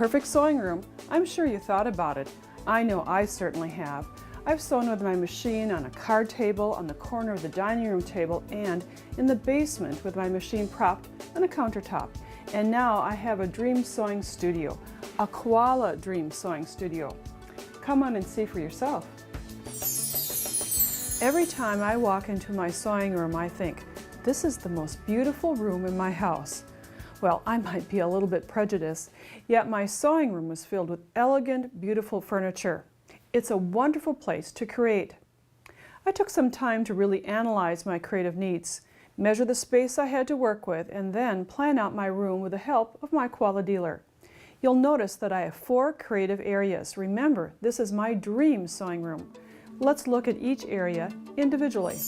perfect sewing room? I'm sure you thought about it. I know I certainly have. I've sewn with my machine on a card table, on the corner of the dining room table, and in the basement with my machine propped on a countertop. And now I have a dream sewing studio, a koala dream sewing studio. Come on and see for yourself. Every time I walk into my sewing room, I think, this is the most beautiful room in my house. Well, I might be a little bit prejudiced, yet my sewing room was filled with elegant, beautiful furniture. It's a wonderful place to create. I took some time to really analyze my creative needs, measure the space I had to work with, and then plan out my room with the help of my koala dealer. You'll notice that I have 4 creative areas. Remember, this is my dream sewing room. Let's look at each area individually.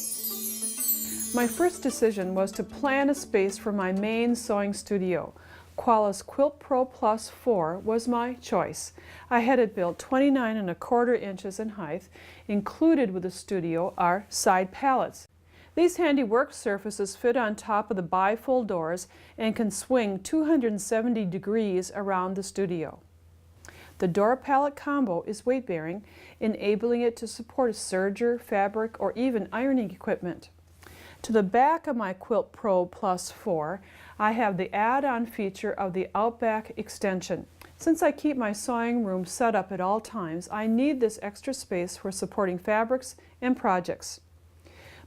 My first decision was to plan a space for my main sewing studio. Koala's Quilt Pro Plus 4 was my choice. I had it built 29¼ inches in height. Included with the studio are side pallets. These handy work surfaces fit on top of the bifold doors and can swing 270 degrees around the studio. The door pallet combo is weight-bearing, enabling it to support a serger, fabric, or even ironing equipment. To the back of my Quilt Pro Plus 4, I have the add-on feature of the Outback extension. Since I keep my sewing room set up at all times, I need this extra space for supporting fabrics and projects.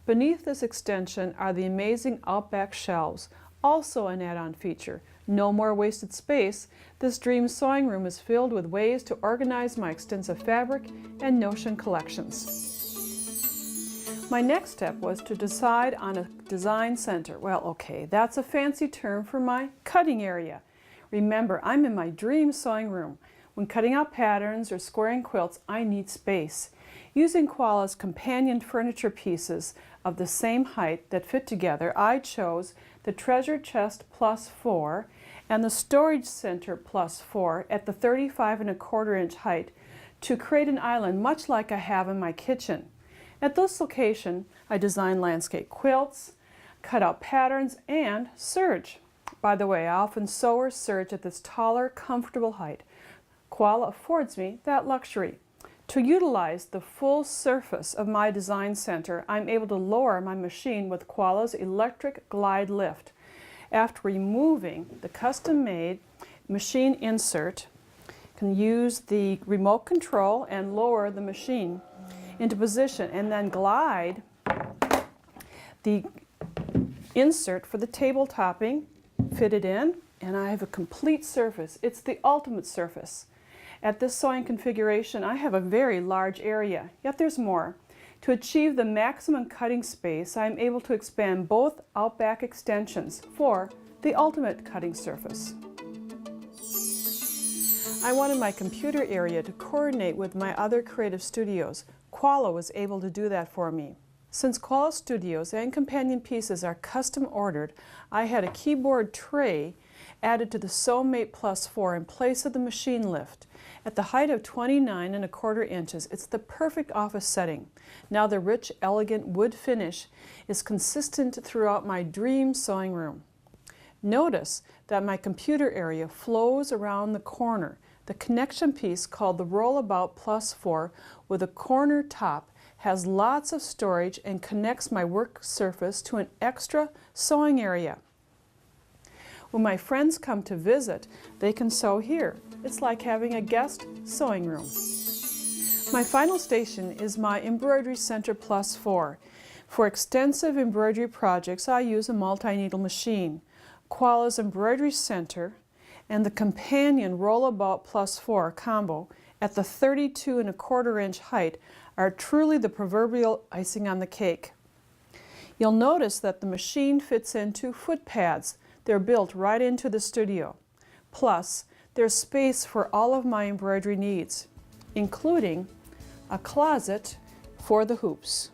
Beneath this extension are the amazing Outback shelves, also an add-on feature. No more wasted space. This dream sewing room is filled with ways to organize my extensive fabric and notion collections. My next step was to decide on a design center. Well, okay, that's a fancy term for my cutting area. Remember, I'm in my dream sewing room. When cutting out patterns or squaring quilts, I need space. Using Koala's companion furniture pieces of the same height that fit together, I chose the Treasure Chest Plus 4 and the Storage Center Plus 4 at the 35¼ inch height to create an island much like I have in my kitchen. At this location, I designed landscape quilts, cut out patterns, and serge. By the way, I often sew or serge at this taller, comfortable height. Koala affords me that luxury. To utilize the full surface of my design center, I'm able to lower my machine with Koala's electric glide lift. After removing the custom-made machine insert, you can use the remote control and lower the machine into position and then glide the insert for the table topping, fit it in, and I have a complete surface. It's the ultimate surface. At this sewing configuration, I have a very large area, yet there's more. To achieve the maximum cutting space, I'm able to expand both Outback extensions for the ultimate cutting surface. I wanted my computer area to coordinate with my other creative studios. Koala was able to do that for me. Since Koala Studios and companion pieces are custom ordered, I had a keyboard tray added to the Sewmate Plus 4 in place of the machine lift. At the height of 29¼ inches, it's the perfect office setting. Now the rich, elegant wood finish is consistent throughout my dream sewing room. Notice that my computer area flows around the corner. The connection piece, called the Rollabout Plus 4 with a corner top, has lots of storage and connects my work surface to an extra sewing area. When my friends come to visit, they can sew here. It's like having a guest sewing room. My final station is my Embroidery Center Plus 4. For extensive embroidery projects, I use a multi-needle machine. Koala's Embroidery Center and the companion Rollabout Plus 4 combo at the 32¼ inch height are truly the proverbial icing on the cake. You'll notice that the machine fits into foot pads. They're built right into the studio. Plus, there's space for all of my embroidery needs, including a closet for the hoops.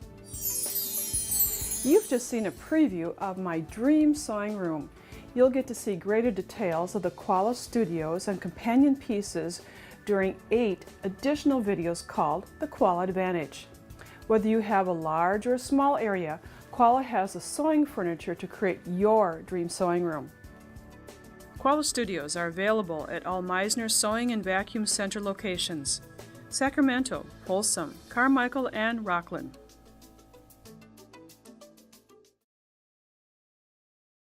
You've just seen a preview of my dream sewing room. You'll get to see greater details of the Koala Studios and companion pieces during 8 additional videos called the Koala Advantage. Whether you have a large or a small area, Koala has the sewing furniture to create your dream sewing room. Koala Studios are available at all Meisner Sewing and Vacuum Center locations: Sacramento, Folsom, Carmichael, and Rockland.